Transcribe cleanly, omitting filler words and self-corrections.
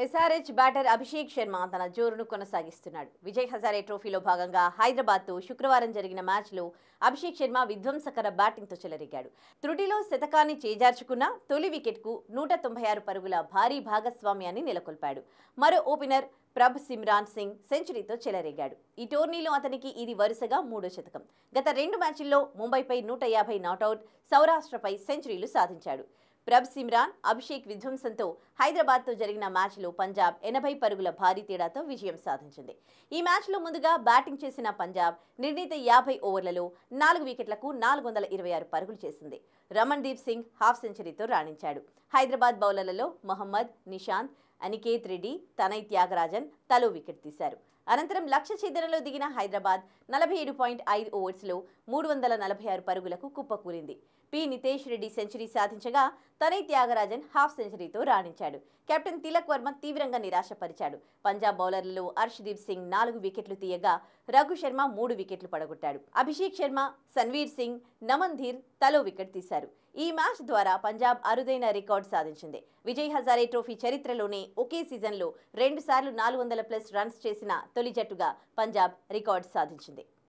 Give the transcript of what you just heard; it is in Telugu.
ఎస్ఆర్హెచ్ బ్యాటర్ అభిషేక్ శర్మ తన జోరును కొనసాగిస్తున్నాడు. విజయ్ హజారే ట్రోఫీలో భాగంగా హైదరాబాద్తో శుక్రవారం జరిగిన మ్యాచ్లో అభిషేక్ శర్మ విధ్వంసకర బ్యాటింగ్తో చెలరేగాడు. త్రుటిలో శతకాన్ని చేజార్చుకున్న తొలి వికెట్కు 196 పరుగుల భారీ భాగస్వామ్యాన్ని నెలకొల్పాడు. మరో ఓపెనర్ ప్రభ్ సిమ్రాన్ సింగ్ సెంచరీతో చెలరేగాడు. ఈ టోర్నీలో అతనికి ఇది వరుసగా మూడో శతకం. గత 2 మ్యాచ్ల్లో ముంబైపై 150 నాటౌట్, సౌరాష్ట్రపై సెంచరీలు సాధించాడు. ప్రభ్ సిమ్రాన్, అభిషేక్ విధ్వంసంతో హైదరాబాద్తో జరిగిన మ్యాచ్లో పంజాబ్ 80 పరుగుల భారీ తేడాతో విజయం సాధించింది. ఈ మ్యాచ్లో ముందుగా బ్యాటింగ్ చేసిన పంజాబ్ నిర్ణీత 50 ఓవర్లలో 4 వికెట్లకు 426 పరుగులు చేసింది. రమణ్దీప్ సింగ్ హాఫ్ సెంచరీతో రాణించాడు. హైదరాబాద్ బౌలర్లలో మహమ్మద్, నిషాంత్, అనికేత్ రెడ్డి, తనయ్ త్యాగరాజన్ తలో వికెట్ తీశారు. అనంతరం లక్ష్య ఛేదనలో దిగిన హైదరాబాద్ 47.5 ఓవర్స్లో 346 పరుగులకు కుప్పకూలింది. పి నితేష్ రెడ్డి సెంచరీ సాధించగా తనయ్ త్యాగరాజన్ హాఫ్ సెంచరీతో రాణించాడు. కెప్టెన్ తిలక్ వర్మ తీవ్రంగా నిరాశపరిచాడు. పంజాబ్ బౌలర్లలో అర్షదీప్ సింగ్ 4 వికెట్లు తీయగా రఘు శర్మ 3 వికెట్లు పడగొట్టాడు. అభిషేక్ శర్మ, సన్వీర్ సింగ్, నమన్ ధీర్ తలో వికెట్ తీశారు. ఈ మ్యాచ్ ద్వారా పంజాబ్ అరుదైన రికార్డు సాధించింది. విజయ్ హజారే ట్రోఫీ చరిత్రలోనే ఒకే సీజన్లో 2 సార్లు 400+ రన్స్ చేసిన తొలి జట్టుగా పంజాబ్ రికార్డు సాధించింది.